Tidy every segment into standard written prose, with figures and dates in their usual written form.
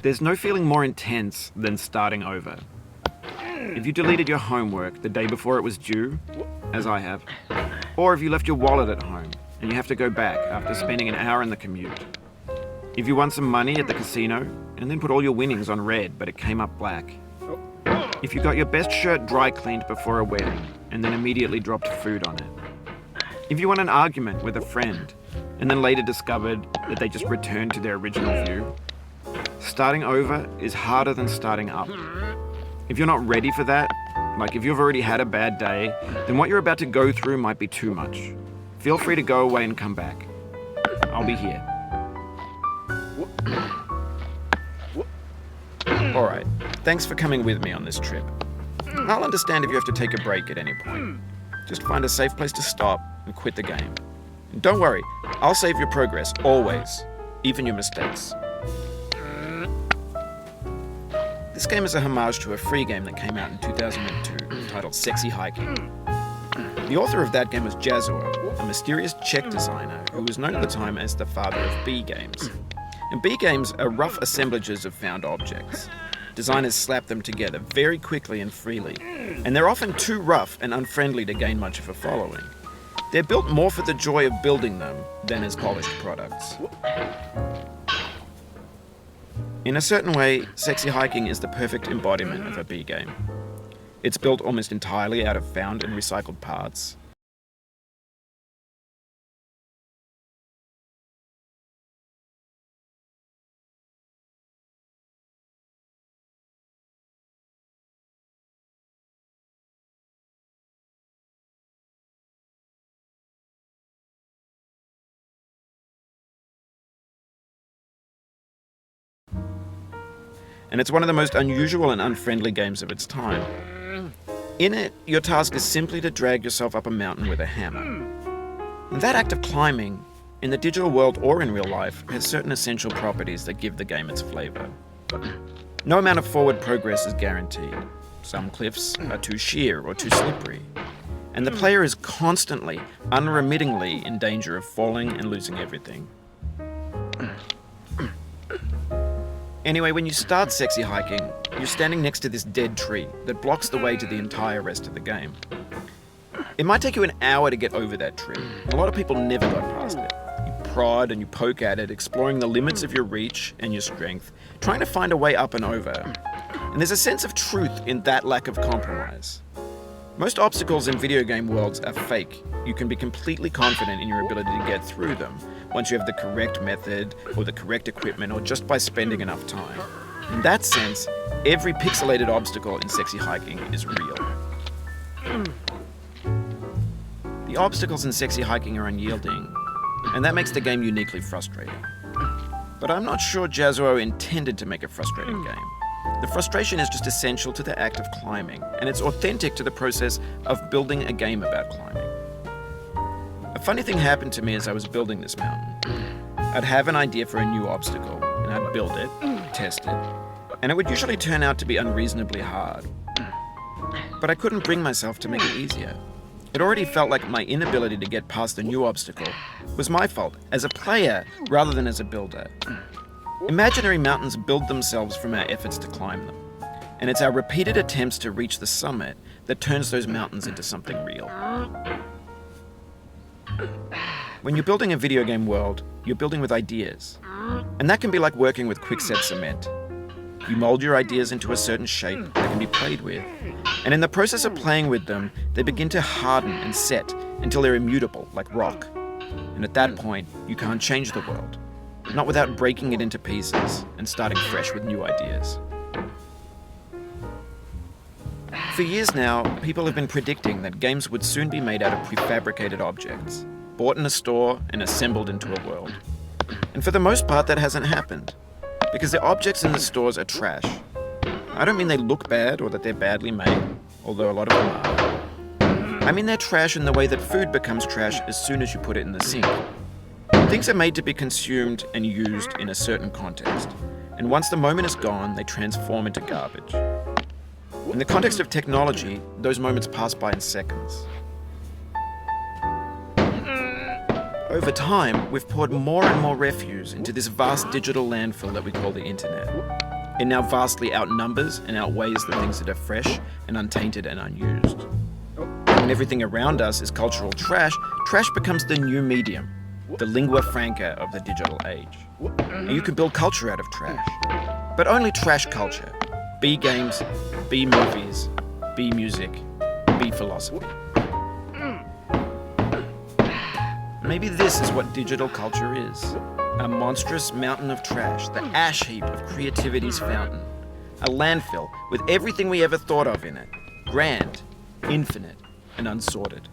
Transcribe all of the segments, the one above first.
There's no feeling more intense than starting over. If you deleted your homework the day before it was due, as I have, or if you left your wallet at home and you have to go back after spending an hour in the commute. If you won some money at the casino and then put all your winnings on red but it came up black. If you got your best shirt dry cleaned before a wedding and then immediately dropped food on it. If you won an argument with a friend and then later discovered that they just returned to their original view. Starting over is harder than starting up. If you're not ready for that, like if you've already had a bad day, then what you're about to go through might be too much. Feel free to go away and come back. I'll be here. Alright, thanks for coming with me on this trip. I'll understand if you have to take a break at any point. Just find a safe place to stop and quit the game. And don't worry, I'll save your progress, always, even your mistakes. This game is a homage to a free game that came out in 2002 titled Sexy Hiking. The author of that game was Jazzuo, a mysterious Czech designer who was known at the time as the father of B games. And B games are rough assemblages of found objects. Designers slap them together very quickly and freely, and they're often too rough and unfriendly to gain much of a following. They're built more for the joy of building them than as polished products. In a certain way, Sexy Hiking is the perfect embodiment of a B game. It's built almost entirely out of found and recycled parts. And it's one of the most unusual and unfriendly games of its time. In it, your task is simply to drag yourself up a mountain with a hammer. And that act of climbing, in the digital world or in real life, has certain essential properties that give the game its flavor. No amount of forward progress is guaranteed. Some cliffs are too sheer or too slippery. And the player is constantly, unremittingly in danger of falling and losing everything. Anyway, when you start Sexy Hiking, you're standing next to this dead tree that blocks the way to the entire rest of the game. It might take you an hour to get over that tree. A lot of people never got past it. You prod and you poke at it, exploring the limits of your reach and your strength, trying to find a way up and over. And there's a sense of truth in that lack of compromise. Most obstacles in video game worlds are fake. You can be completely confident in your ability to get through them once you have the correct method or the correct equipment or just by spending enough time. In that sense, every pixelated obstacle in Sexy Hiking is real. The obstacles in Sexy Hiking are unyielding, and that makes the game uniquely frustrating. But I'm not sure Jazzuo intended to make a frustrating game. The frustration is just essential to the act of climbing, and it's authentic to the process of building a game about climbing. A funny thing happened to me as I was building this mountain. I'd have an idea for a new obstacle, and I'd build it, test it, and it would usually turn out to be unreasonably hard. But I couldn't bring myself to make it easier. It already felt like my inability to get past the new obstacle was my fault as a player rather than as a builder. Imaginary mountains build themselves from our efforts to climb them, and it's our repeated attempts to reach the summit that turns those mountains into something real. When you're building a video game world, you're building with ideas, and that can be like working with quickset cement. You mold your ideas into a certain shape that can be played with, and in the process of playing with them, they begin to harden and set until they're immutable, like rock. And at that point, you can't change the world. Not without breaking it into pieces and starting fresh with new ideas. For years now, people have been predicting that games would soon be made out of prefabricated objects, bought in a store and assembled into a world. And for the most part, that hasn't happened, because the objects in the stores are trash. I don't mean they look bad or that they're badly made, although a lot of them are. I mean they're trash in the way that food becomes trash as soon as you put it in the sink. Things are made to be consumed and used in a certain context, and once the moment is gone, they transform into garbage. In the context of technology, those moments pass by in seconds. Over time, we've poured more and more refuse into this vast digital landfill that we call the internet. It now vastly outnumbers and outweighs the things that are fresh and untainted and unused. When everything around us is cultural trash, trash becomes the new medium, the lingua franca of the digital age. And you can build culture out of trash, but only trash culture. B games, B movies, B music, B philosophy. Maybe this is what digital culture is. A monstrous mountain of trash, the ash heap of creativity's fountain. A landfill with everything we ever thought of in it. Grand, infinite, and unsorted.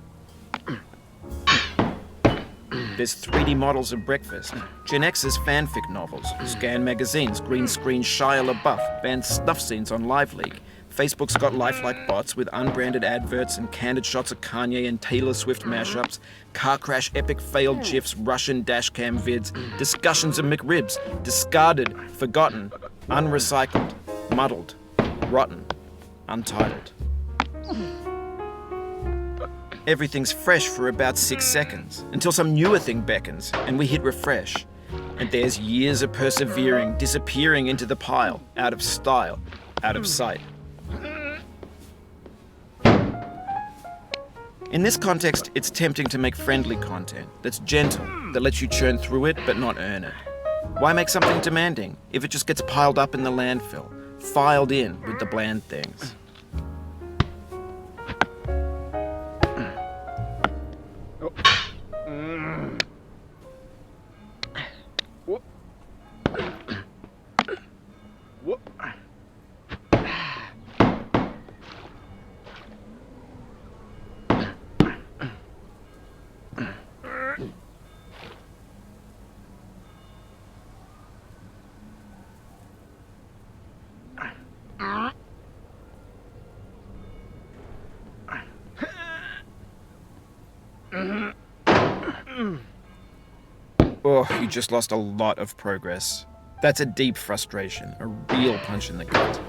There's 3D models of breakfast, Gen X's fanfic novels, Scan magazines, green screen Shia LaBeouf, banned snuff scenes on LiveLeak. Facebook's got lifelike bots with unbranded adverts and candid shots of Kanye and Taylor Swift mashups, car crash epic failed GIFs, Russian dashcam vids, discussions of McRibs, discarded, forgotten, unrecycled, muddled, rotten, untitled. Everything's fresh for about 6 seconds, until some newer thing beckons, and we hit refresh. And there's years of persevering disappearing into the pile, out of style, out of sight. In this context, it's tempting to make friendly content that's gentle, that lets you churn through it but not earn it. Why make something demanding if it just gets piled up in the landfill, filed in with the bland things? Oh, you just lost a lot of progress. That's a deep frustration, a real punch in the gut.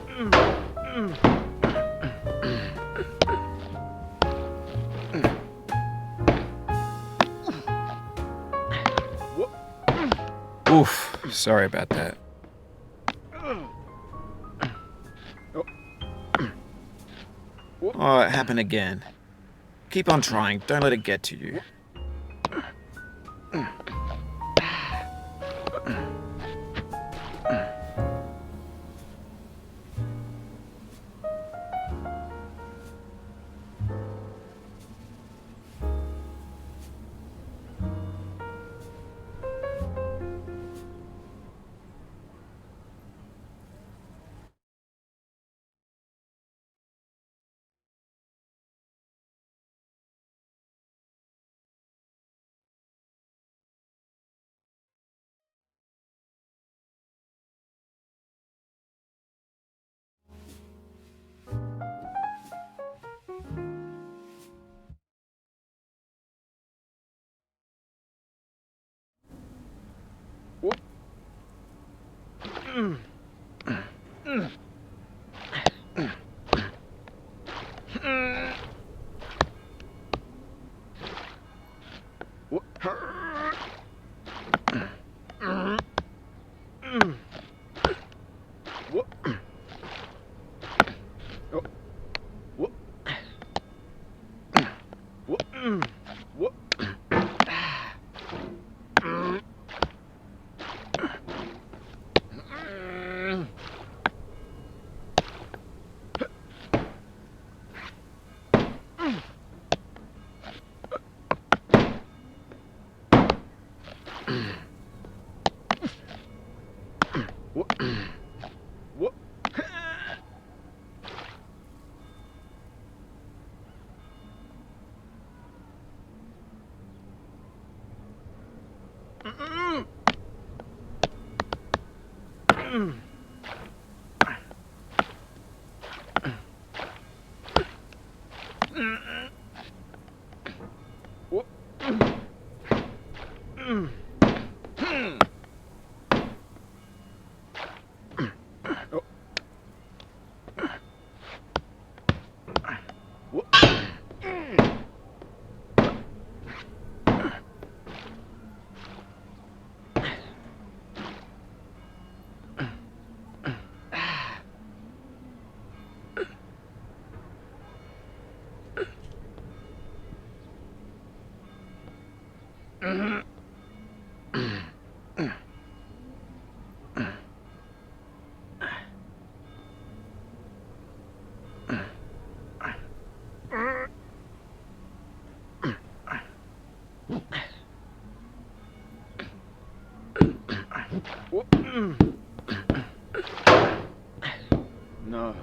Oof, sorry about that. Oh, it happened again. Keep on trying, don't let it get to you. No.